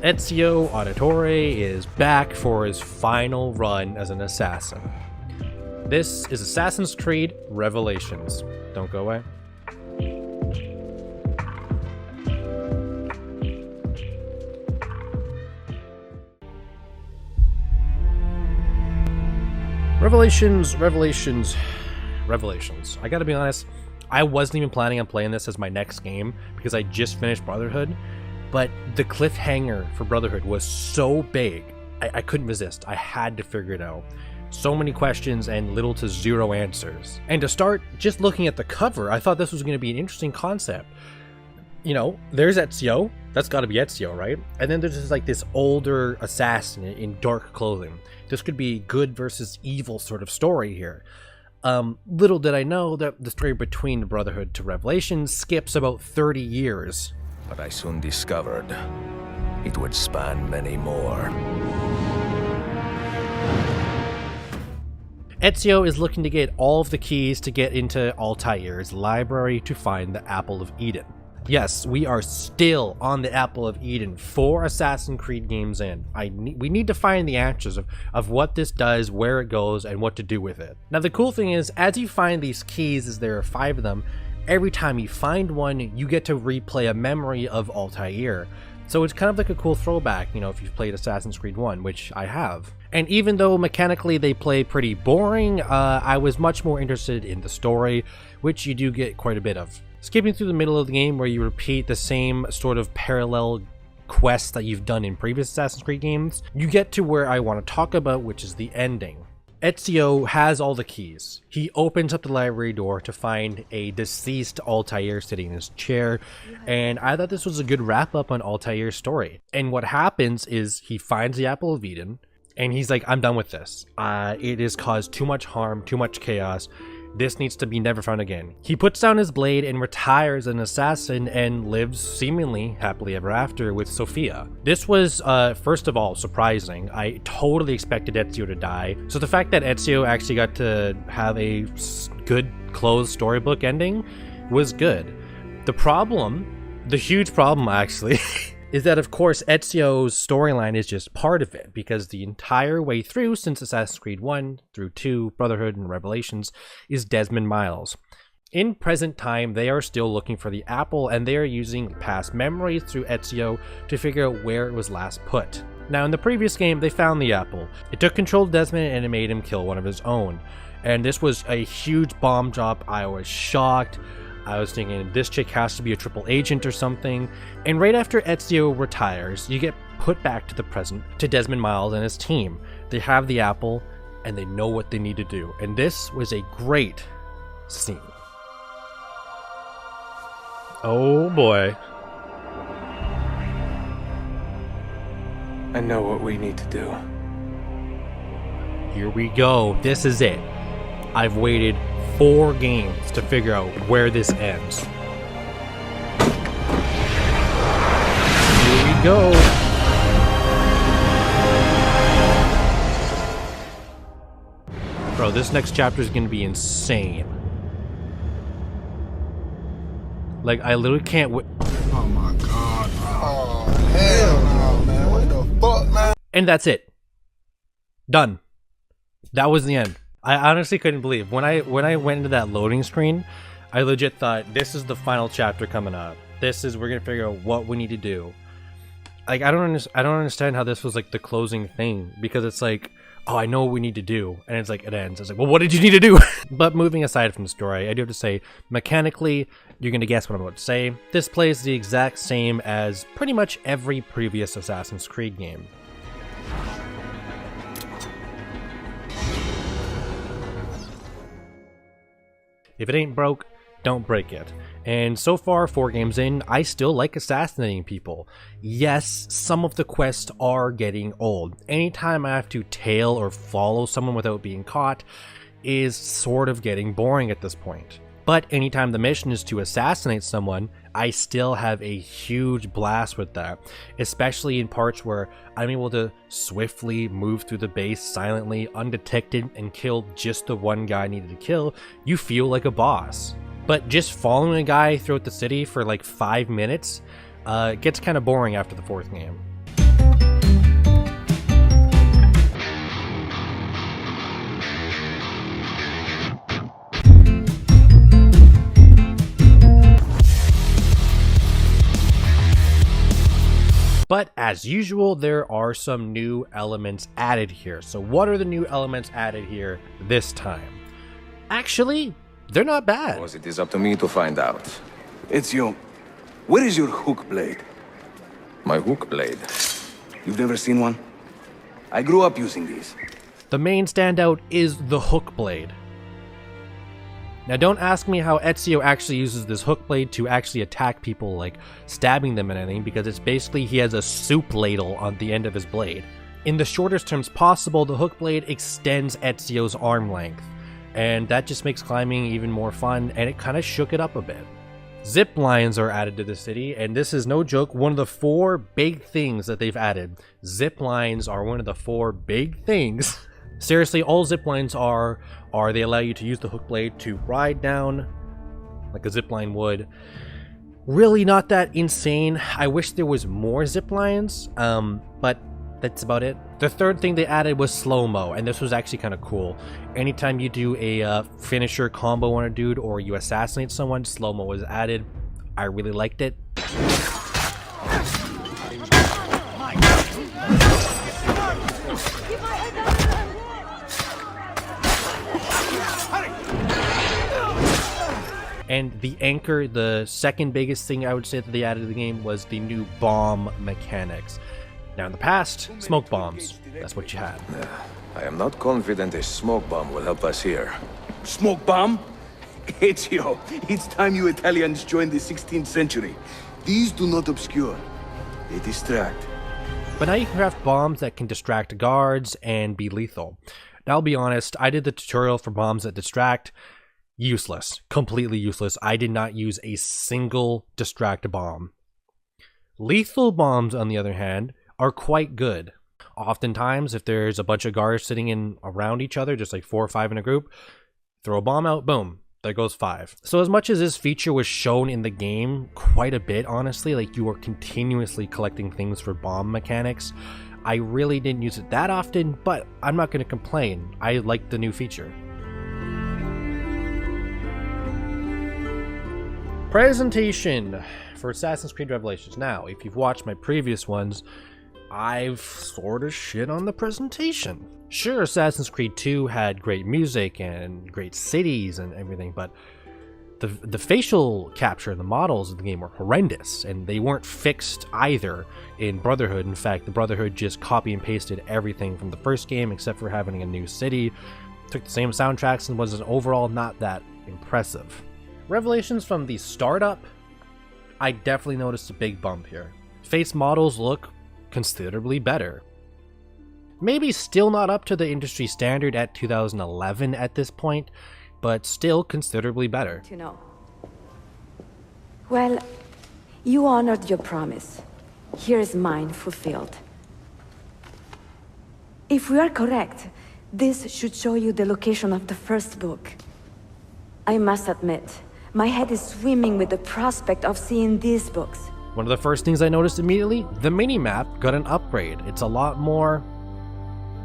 Ezio Auditore is back for his final run as an assassin. This is Assassin's Creed Revelations. Don't go away. Revelations. I gotta be honest, I wasn't even planning on playing this as my next game because I just finished Brotherhood, but the cliffhanger for Brotherhood was so big, I couldn't resist. I had to figure it out. So many questions and little to zero answers. And to start, just looking at the cover, I thought this was going to be an interesting concept. You know, there's Ezio. That's got to be Ezio, right? And then there's just like this older assassin in dark clothing. This could be good versus evil sort of story here. Little did I know that the story between the Brotherhood to Revelations skips about 30 years. But I soon discovered it would span many more. Ezio is looking to get all of the keys to get into Altair's library to find the Apple of Eden. Yes, we are still on the Apple of Eden 4 Assassin's Creed games in. We need to find the answers of what this does, where it goes, and what to do with it. Now the cool thing is, as you find these keys, as there are 5 of them, every time you find one, you get to replay a memory of Altair. So it's kind of like a cool throwback, you know, if you've played Assassin's Creed 1, which I have. And even though mechanically they play pretty boring, I was much more interested in the story, which you do get quite a bit of. Skipping through the middle of the game where you repeat the same sort of parallel quests that you've done in previous Assassin's Creed games, you get to where I want to talk about, which is the ending. Ezio has all the keys. He opens up the library door to find a deceased Altair sitting in his chair, and I thought this was a good wrap up on Altair's story. And what happens is he finds the Apple of Eden, and he's like, I'm done with this. It has caused too much harm, too much chaos. This needs to be never found again. He puts down his blade and retires as an assassin and lives seemingly happily ever after with Sophia. This was, first of all, surprising. I totally expected Ezio to die. So the fact that Ezio actually got to have a good closed storybook ending was good. The huge problem actually, is that of course Ezio's storyline is just part of it, because the entire way through since Assassin's Creed 1 through 2, Brotherhood, and Revelations is Desmond Miles. In present time, they are still looking for the apple, and they are using past memories through Ezio to figure out where it was last put. Now in the previous game, they found the apple. It took control of Desmond and it made him kill one of his own. And this was a huge bomb drop. I was shocked. I was thinking, this chick has to be a triple agent or something. And right after Ezio retires, you get put back to the present, to Desmond Miles and his team. They have the apple, and they know what they need to do. And this was a great scene. Oh boy. I know what we need to do. Here we go. This is it. I've waited 4 games to figure out where this ends. Here we go. Bro, this next chapter is gonna be insane. Like, I literally can't wait. Oh my god, bro. Oh, hell no, man. What the fuck, man? And that's it. Done. That was the end. I honestly couldn't believe when I went into that loading screen. I legit thought, this is the final chapter coming up. We're gonna figure out what we need to do. Like, I don't understand how this was like the closing thing, because it's like, oh, I know what we need to do, and it's like it ends. It's like, well, what did you need to do? But moving aside from the story, I do have to say, mechanically, you're gonna guess what I'm about to say. This plays the exact same as pretty much every previous Assassin's Creed game. If it ain't broke, don't break it. And so far, 4 games in, I still like assassinating people. Yes, some of the quests are getting old. Anytime I have to tail or follow someone without being caught is sort of getting boring at this point. But anytime the mission is to assassinate someone, I still have a huge blast with that, especially in parts where I'm able to swiftly move through the base silently, undetected, and kill just the one guy I needed to kill. You feel like a boss. But just following a guy throughout the city for like 5 minutes gets kind of boring after the 4th game. But as usual, there are some new elements added here. So what are the new elements added here this time? Actually, they're not bad. It is up to me to find out. Ezio, where is your hook blade? My hook blade. You've never seen one? I grew up using these. The main standout is the hook blade. Now don't ask me how Ezio actually uses this hook blade to actually attack people, like stabbing them and anything, because it's basically he has a soup ladle on the end of his blade. In the shortest terms possible, the hook blade extends Ezio's arm length, and that just makes climbing even more fun, and it kind of shook it up a bit. Zip lines are added to the city, and this is no joke, one of the 4 big things that they've added. Zip lines are one of the 4 big things. Seriously, all zip lines are they allow you to use the hook blade to ride down like a zip line would. Really not that insane. I wish there was more zip lines, but that's about it. The third thing they added was slow-mo, and this was actually kind of cool. Anytime you do a finisher combo on a dude or you assassinate someone, slow-mo was added. I really liked it. And the anchor, the second biggest thing I would say that they added to the game was the new bomb mechanics. Now in the past, smoke bombs, that's what you had. I am not confident a smoke bomb will help us here. Smoke bomb? Ezio, it's time you Italians joined the 16th century. These do not obscure, they distract. But now you can craft bombs that can distract guards and be lethal. Now I'll be honest, I did the tutorial for bombs that distract. Useless. Completely useless. I did not use a single distract bomb. Lethal bombs, on the other hand, are quite good. Oftentimes, if there's a bunch of guards sitting in around each other, just like 4 or 5 in a group, throw a bomb out, boom, there goes 5. So as much as this feature was shown in the game quite a bit, honestly, like you are continuously collecting things for bomb mechanics, I really didn't use it that often, but I'm not going to complain. I liked the new feature. Presentation for Assassin's Creed Revelations. Now, if you've watched my previous ones, I've sort of shit on the presentation. Sure, Assassin's Creed 2 had great music and great cities and everything, but the facial capture and the models of the game were horrendous, and they weren't fixed either in Brotherhood. In fact, the Brotherhood just copy and pasted everything from the first game except for having a new city, took the same soundtracks, and was overall not that impressive. Revelations from the startup, I definitely noticed a big bump here. Face models look considerably better. Maybe still not up to the industry standard at 2011 at this point, but still considerably better. To know. Well, you honored your promise. Here is mine fulfilled. If we are correct, this should show you the location of the first book. I must admit, my head is swimming with the prospect of seeing these books. One of the first things I noticed immediately, the mini-map got an upgrade. It's a lot more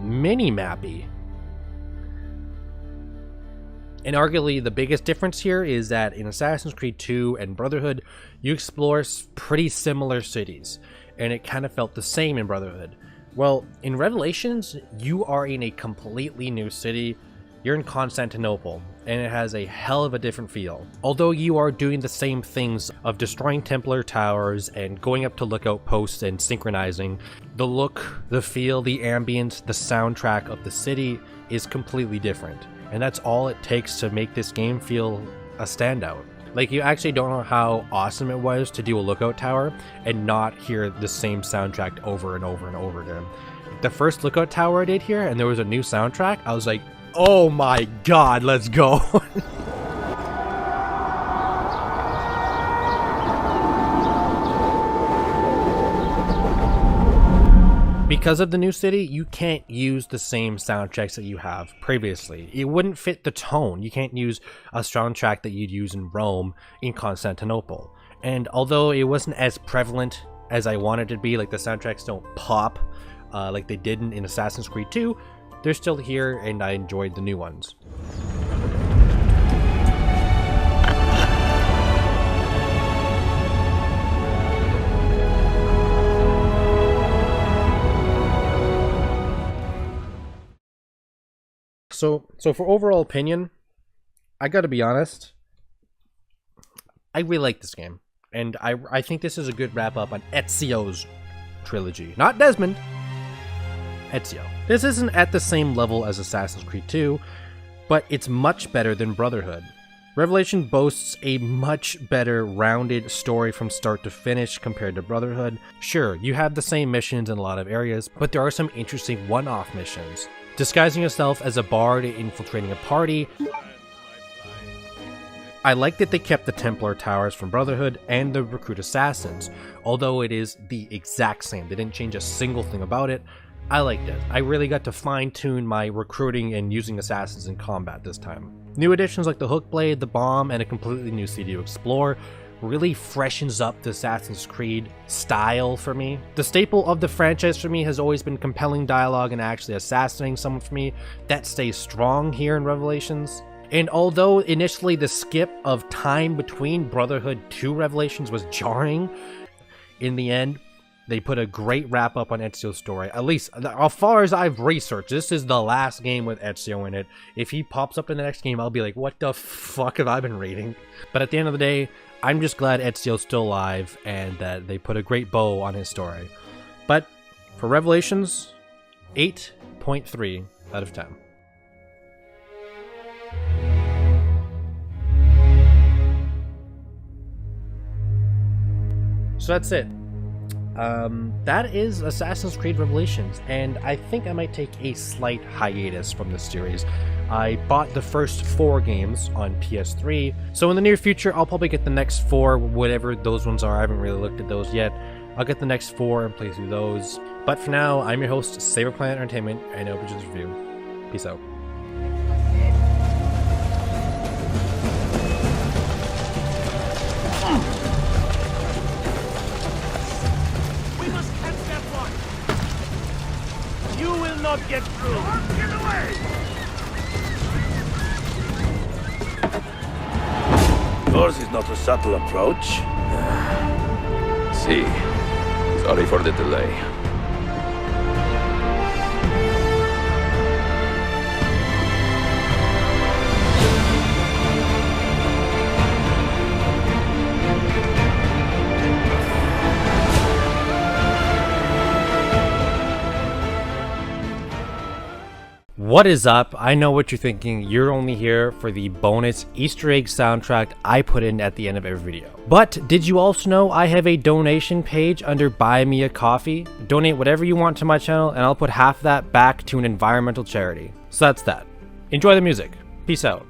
mini-mappy. And arguably the biggest difference here is that in Assassin's Creed 2 and Brotherhood, you explore pretty similar cities, and it kind of felt the same in Brotherhood. Well, in Revelations, you are in a completely new city. You're in Constantinople, and it has a hell of a different feel. Although you are doing the same things of destroying Templar towers and going up to lookout posts and synchronizing, the look, the feel, the ambience, the soundtrack of the city is completely different. And that's all it takes to make this game feel a standout. Like, you actually don't know how awesome it was to do a lookout tower and not hear the same soundtrack over and over and over again. The first lookout tower I did here, and there was a new soundtrack, I was like, oh my god, let's go. Because of the new city, you can't use the same soundtracks that you have previously. It wouldn't fit the tone. You can't use a soundtrack that you'd use in Rome in Constantinople. And although it wasn't as prevalent as I wanted it to be, like the soundtracks don't pop like they didn't in Assassin's Creed 2, they're still here and I enjoyed the new ones. So for overall opinion, I gotta be honest, I really like this game. And I think this is a good wrap up on Ezio's trilogy. Not Desmond, Ezio. This isn't at the same level as Assassin's Creed 2, but it's much better than Brotherhood. Revelation boasts a much better rounded story from start to finish compared to Brotherhood. Sure, you have the same missions in a lot of areas, but there are some interesting one-off missions. Disguising yourself as a bard and infiltrating a party. I like that they kept the Templar Towers from Brotherhood and the Recruit Assassins, although it is the exact same. They didn't change a single thing about it. I liked it. I really got to fine-tune my recruiting and using assassins in combat this time. New additions like the Hook Blade, the Bomb, and a completely new city to explore really freshens up the Assassin's Creed style for me. The staple of the franchise for me has always been compelling dialogue and actually assassinating someone for me. That stays strong here in Revelations. And although initially the skip of time between Brotherhood to Revelations was jarring, in the end, they put a great wrap up on Ezio's story. At least, as far as I've researched, this is the last game with Ezio in it. If he pops up in the next game, I'll be like, what the fuck have I been reading? But at the end of the day, I'm just glad Ezio's still alive and that they put a great bow on his story. But for Revelations, 8.3 out of 10. So that's it. That is Assassin's Creed Revelations, and I think I might take a slight hiatus from this series. I bought the first 4 games on PS3, so in the near future I'll probably get the next 4, whatever those ones are. I haven't really looked at those yet. I'll get the next 4 and play through those. But for now, I'm your host, Saber Planet Entertainment, and Open Just Review. Peace out. Not get through. Get away! Yours is not a subtle approach. See. Sorry for the delay. What is up? I know what you're thinking. You're only here for the bonus Easter egg soundtrack I put in at the end of every video. But did you also know I have a donation page under Buy Me a Coffee? Donate whatever you want to my channel and I'll put half that back to an environmental charity. So that's that. Enjoy the music. Peace out.